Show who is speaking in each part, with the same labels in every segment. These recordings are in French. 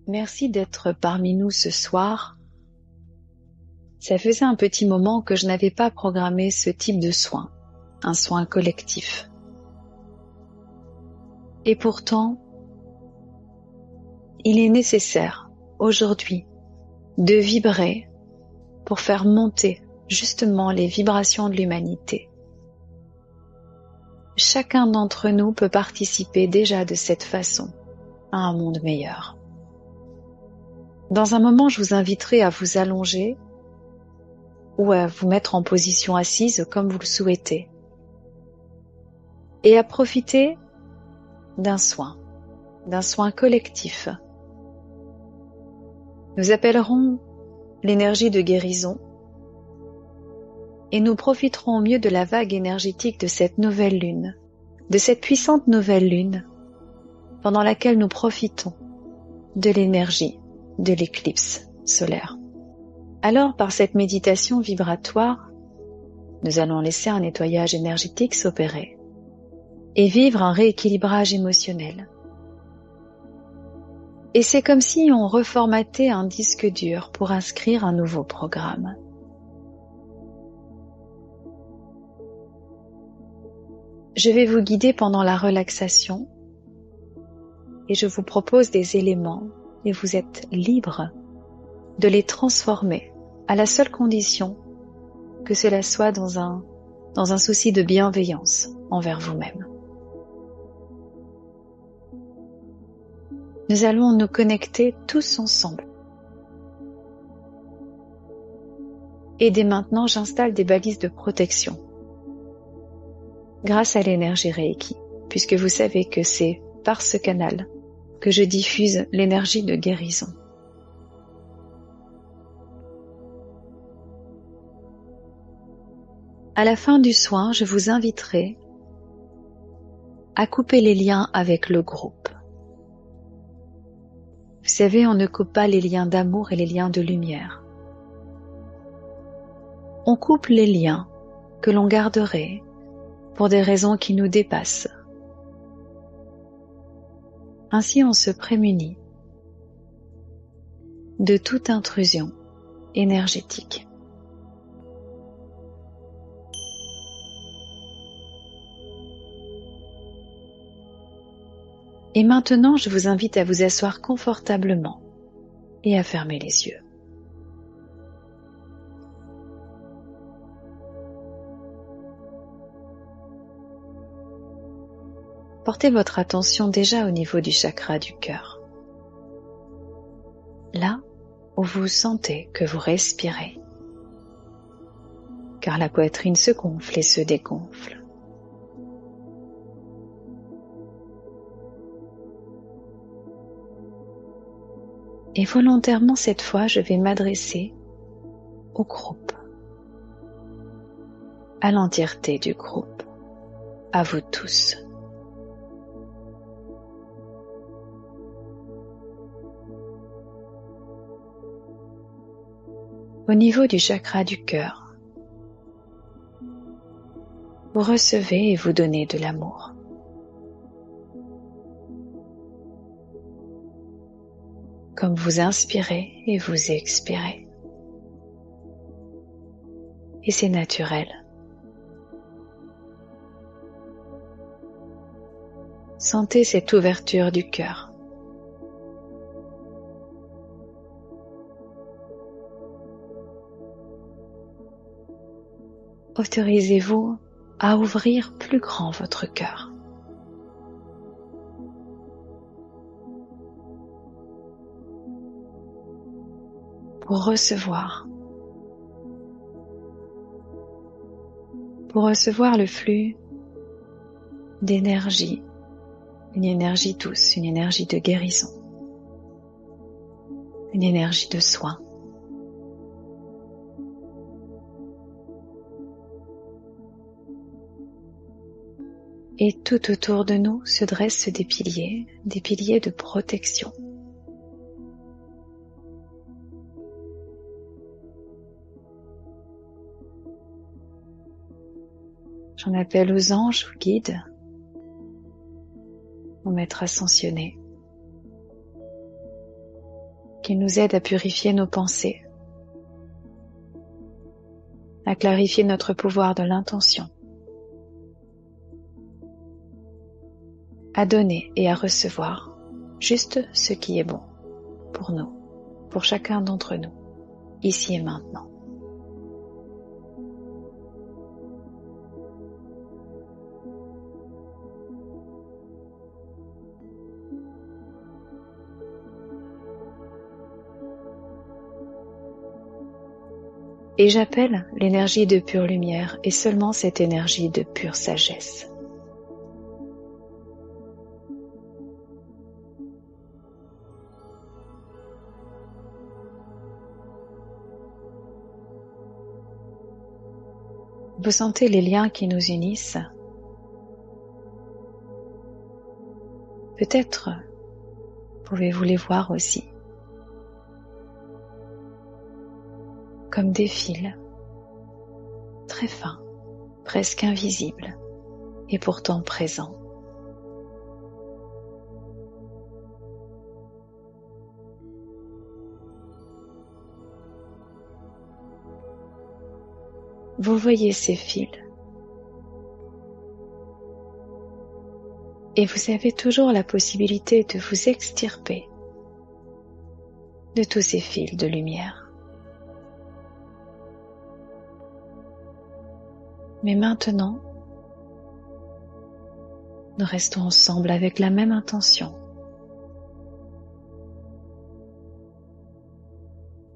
Speaker 1: Merci d'être parmi nous ce soir. Ça faisait un petit moment que je n'avais pas programmé ce type de soin, un soin collectif. Et pourtant, il est nécessaire aujourd'hui de vibrer pour faire monter justement les vibrations de l'humanité. Chacun d'entre nous peut participer déjà de cette façon à un monde meilleur. Dans un moment, je vous inviterai à vous allonger ou à vous mettre en position assise comme vous le souhaitez et à profiter d'un soin collectif. Nous appellerons l'énergie de guérison et nous profiterons au mieux de la vague énergétique de cette nouvelle lune, de cette puissante nouvelle lune pendant laquelle nous profitons de l'énergie de l'éclipse solaire. Alors, par cette méditation vibratoire, nous allons laisser un nettoyage énergétique s'opérer et vivre un rééquilibrage émotionnel. Et c'est comme si on reformatait un disque dur pour inscrire un nouveau programme. Je vais vous guider pendant la relaxation et je vous propose des éléments et vous êtes libre de les transformer à la seule condition que cela soit dans un souci de bienveillance envers vous-même. Nous allons nous connecter tous ensemble. Et dès maintenant, j'installe des balises de protection grâce à l'énergie Reiki, puisque vous savez que c'est par ce canal que je diffuse l'énergie de guérison. À la fin du soin, je vous inviterai à couper les liens avec le groupe. Vous savez, on ne coupe pas les liens d'amour et les liens de lumière. On coupe les liens que l'on garderait pour des raisons qui nous dépassent. Ainsi, on se prémunit de toute intrusion énergétique. Et maintenant, je vous invite à vous asseoir confortablement et à fermer les yeux. Portez votre attention déjà au niveau du chakra du cœur. Là où vous sentez que vous respirez, car la poitrine se gonfle et se dégonfle. Et volontairement cette fois, je vais m'adresser au groupe, à l'entièreté du groupe, à vous tous. Au niveau du chakra du cœur, vous recevez et vous donnez de l'amour. Comme vous inspirez et vous expirez. Et c'est naturel. Sentez cette ouverture du cœur. Autorisez-vous à ouvrir plus grand votre cœur. Pour recevoir le flux d'énergie, une énergie douce, une énergie de guérison, une énergie de soin. Et tout autour de nous se dressent des piliers de protection. J'en appelle aux anges, aux guides, aux maîtres ascensionnés. qu'il nous aide à purifier nos pensées, à clarifier notre pouvoir de l'intention, à donner et à recevoir juste ce qui est bon pour nous, pour chacun d'entre nous, ici et maintenant. Et j'appelle l'énergie de pure lumière et seulement cette énergie de pure sagesse. Vous sentez les liens qui nous unissent? Peut-être pouvez-vous les voir aussi, comme des fils, très fins, presque invisibles, et pourtant présents. Vous voyez ces fils, et vous avez toujours la possibilité de vous extirper de tous ces fils de lumière. Mais maintenant, nous restons ensemble avec la même intention.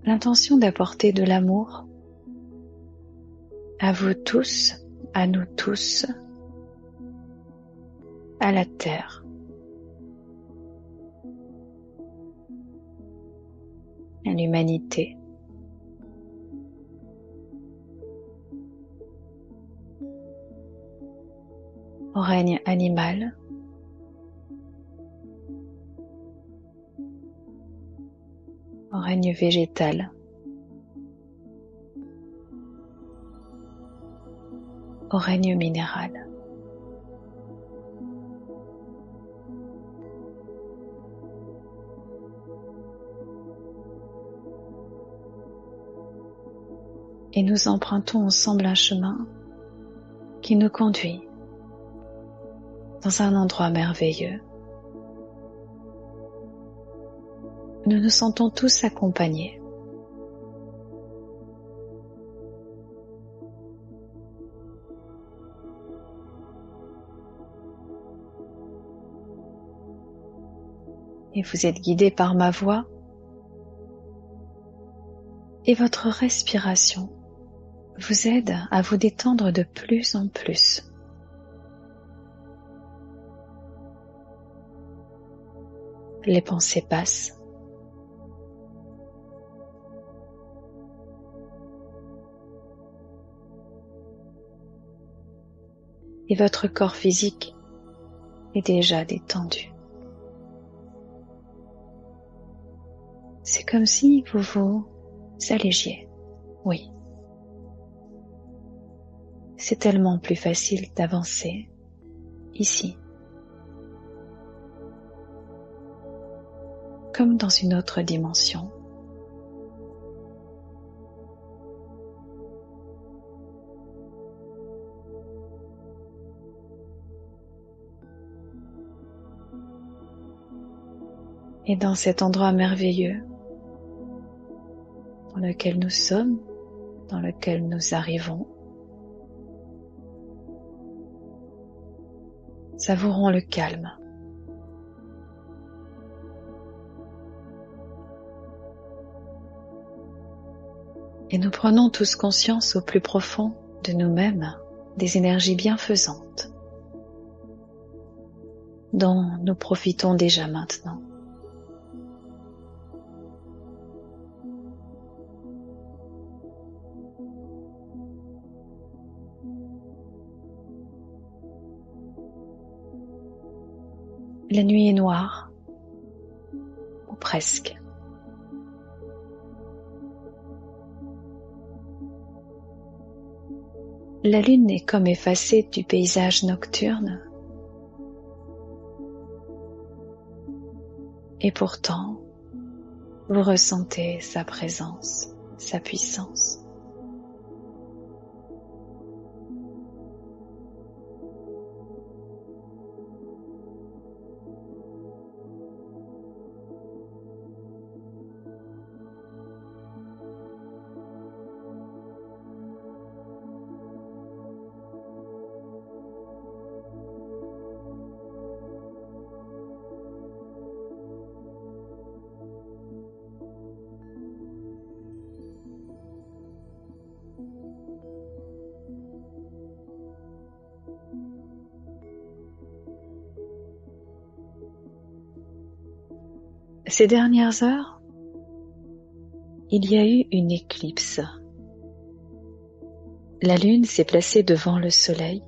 Speaker 1: L'intention d'apporter de l'amour à vous tous, à nous tous, à la terre, à l'humanité, au règne animal, au règne végétal, au règne minéral. Et nous empruntons ensemble un chemin qui nous conduit dans un endroit merveilleux. Nous nous sentons tous accompagnés. Et vous êtes guidés par ma voix et votre respiration vous aide à vous détendre de plus en plus. Les pensées passent. Et votre corps physique est déjà détendu. C'est comme si vous vous allégiez. Oui. C'est tellement plus facile d'avancer ici, comme dans une autre dimension. Et dans cet endroit merveilleux dans lequel nous sommes, dans lequel nous arrivons, savourons le calme. Et nous prenons tous conscience au plus profond de nous-mêmes des énergies bienfaisantes dont nous profitons déjà maintenant. La nuit est noire, ou presque. La lune est comme effacée du paysage nocturne. Et pourtant, Vous ressentez sa présence, sa puissance. Ces dernières heures, il y a eu une éclipse. La lune s'est placée devant le soleil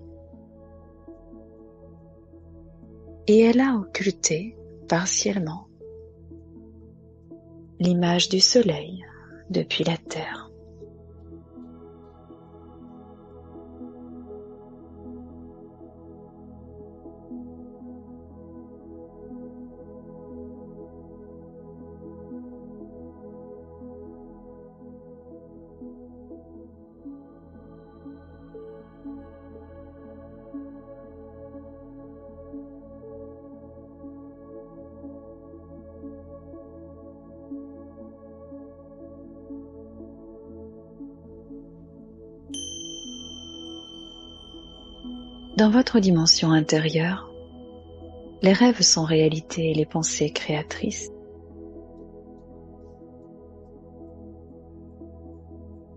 Speaker 1: et elle a occulté partiellement l'image du soleil depuis la terre. Dans votre dimension intérieure, les rêves sont réalité et les pensées créatrices.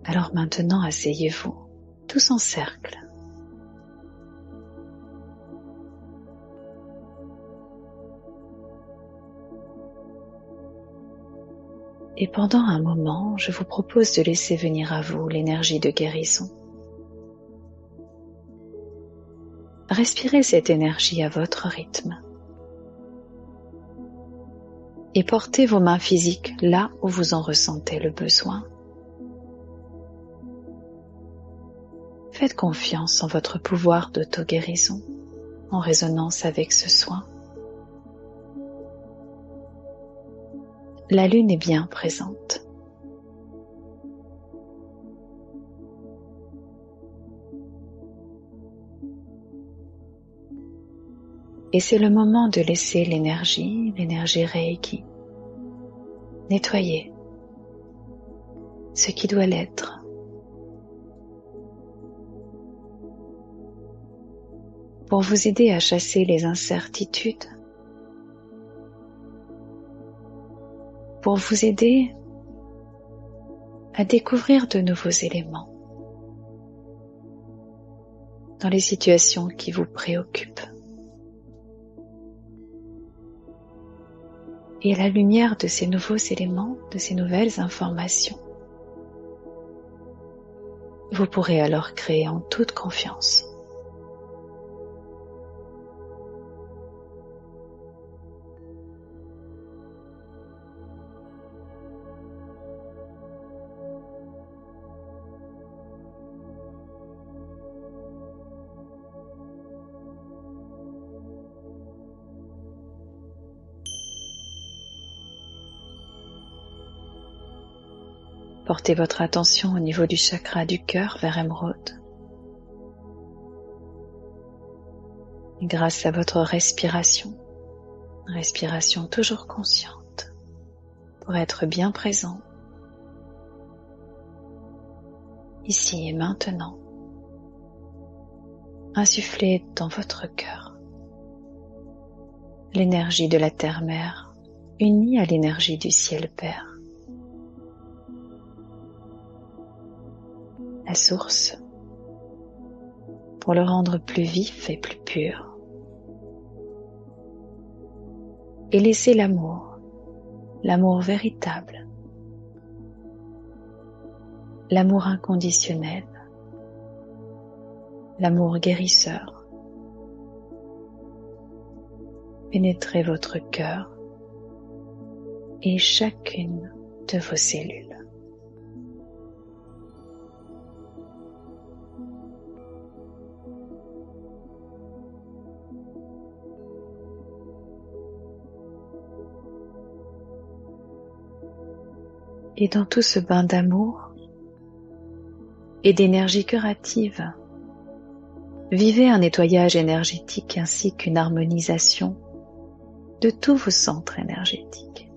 Speaker 1: Alors maintenant, asseyez-vous, tous en cercle. Et pendant un moment, je vous propose de laisser venir à vous l'énergie de guérison. Respirez cette énergie à votre rythme. Et portez vos mains physiques là où vous en ressentez le besoin. Faites confiance en votre pouvoir d'auto-guérison en résonance avec ce soin. La lune est bien présente. Et c'est le moment de laisser l'énergie Reiki, nettoyer ce qui doit l'être. Pour vous aider à chasser les incertitudes, pour vous aider à découvrir de nouveaux éléments dans les situations qui vous préoccupent. Et à la lumière de ces nouveaux éléments, de ces nouvelles informations, vous pourrez alors créer en toute confiance. Portez votre attention au niveau du chakra du cœur vers Émeraude. Grâce à votre respiration toujours consciente, pour être bien présent, ici et maintenant, insufflez dans votre cœur l'énergie de la terre-mère unie à l'énergie du ciel-père. La source, pour le rendre plus vif et plus pur. Et laissez l'amour véritable, l'amour inconditionnel, l'amour guérisseur, pénétrer votre cœur et chacune de vos cellules. Et dans tout ce bain d'amour et d'énergie curative, vivez un nettoyage énergétique ainsi qu'une harmonisation de tous vos centres énergétiques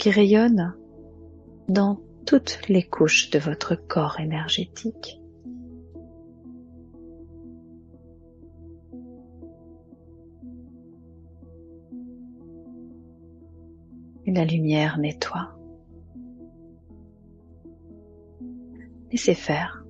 Speaker 1: qui rayonnent dans toutes les couches de votre corps énergétique. Et la lumière nettoie. Laissez faire.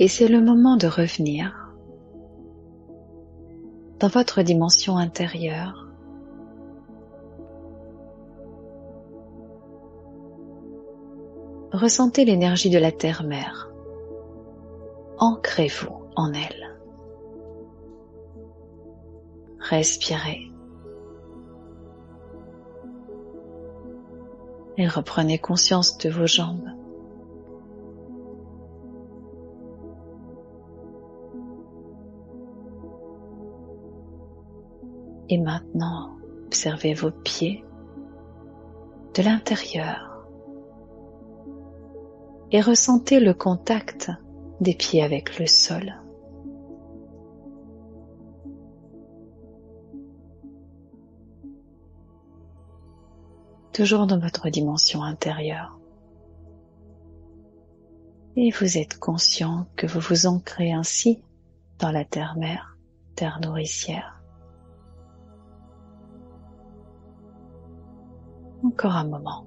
Speaker 1: Et c'est le moment de revenir dans votre dimension intérieure. Ressentez l'énergie de la terre-mère. Ancrez-vous en elle. Respirez. Et reprenez conscience de vos jambes. Et maintenant, observez vos pieds de l'intérieur et ressentez le contact des pieds avec le sol. Toujours dans votre dimension intérieure. Et vous êtes conscient que vous vous ancrez ainsi dans la terre-mère, terre nourricière. Encore un moment.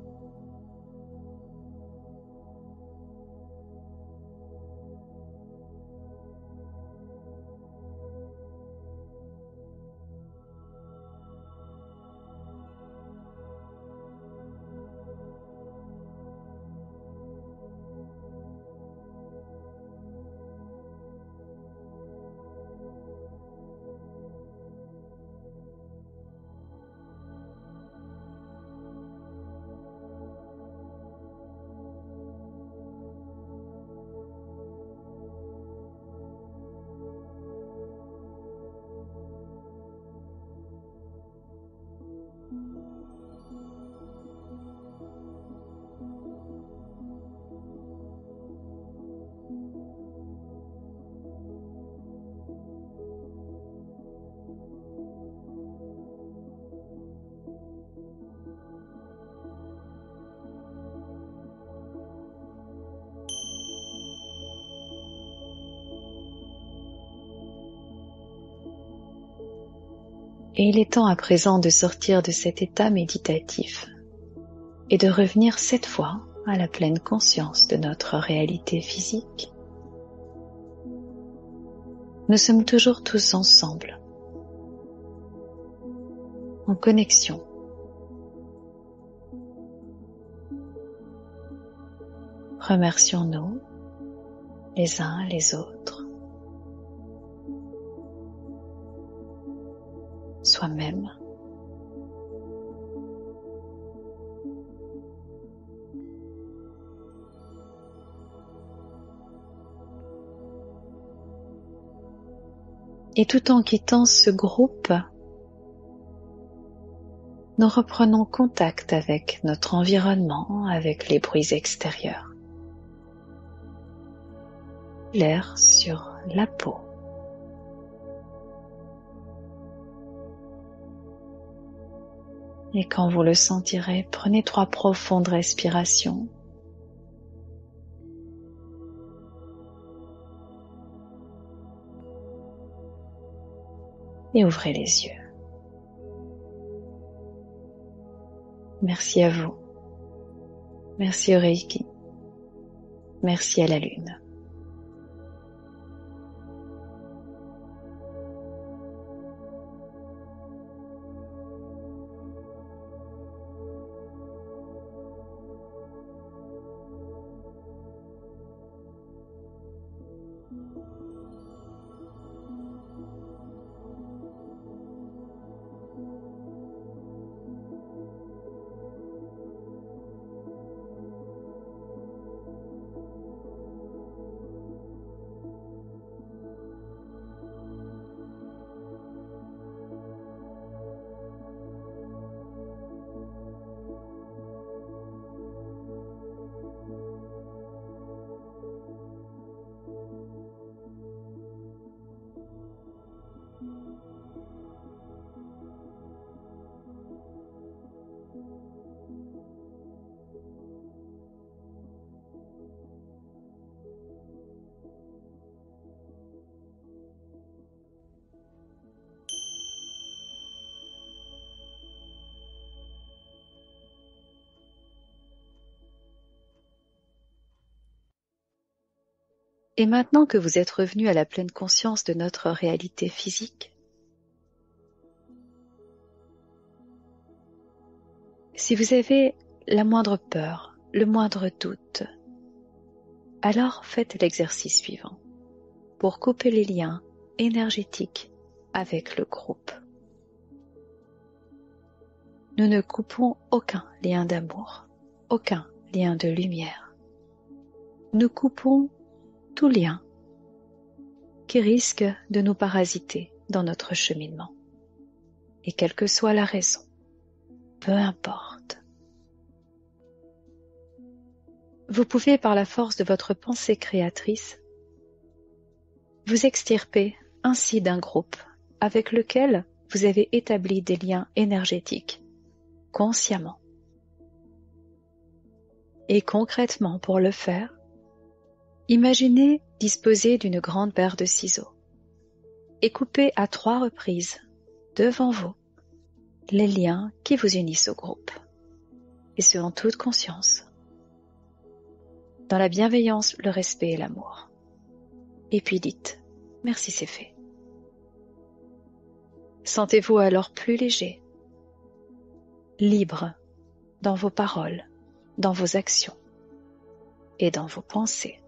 Speaker 1: Et il est temps à présent de sortir de cet état méditatif et de revenir cette fois à la pleine conscience de notre réalité physique. Nous sommes toujours tous ensemble, en connexion. Remercions-nous les uns les autres, soi-même. Et tout en quittant ce groupe, nous reprenons contact avec notre environnement, avec les bruits extérieurs. L'air sur la peau. Et quand vous le sentirez, prenez 3 profondes respirations. Et ouvrez les yeux. Merci à vous. Merci au Reiki. Merci à la Lune. Et maintenant que vous êtes revenu à la pleine conscience de notre réalité physique, si vous avez la moindre peur, le moindre doute, alors faites l'exercice suivant pour couper les liens énergétiques avec le groupe. Nous ne coupons aucun lien d'amour, aucun lien de lumière. Nous coupons tout lien qui risque de nous parasiter dans notre cheminement. Et quelle que soit la raison, peu importe. Vous pouvez, par la force de votre pensée créatrice, vous extirper ainsi d'un groupe avec lequel vous avez établi des liens énergétiques, consciemment. Et concrètement, pour le faire, imaginez disposer d'une grande paire de ciseaux et couper à 3 reprises devant vous les liens qui vous unissent au groupe, et ce en toute conscience, dans la bienveillance, le respect et l'amour. Et puis dites « Merci, c'est fait ». Sentez-vous alors plus léger, libre dans vos paroles, dans vos actions et dans vos pensées.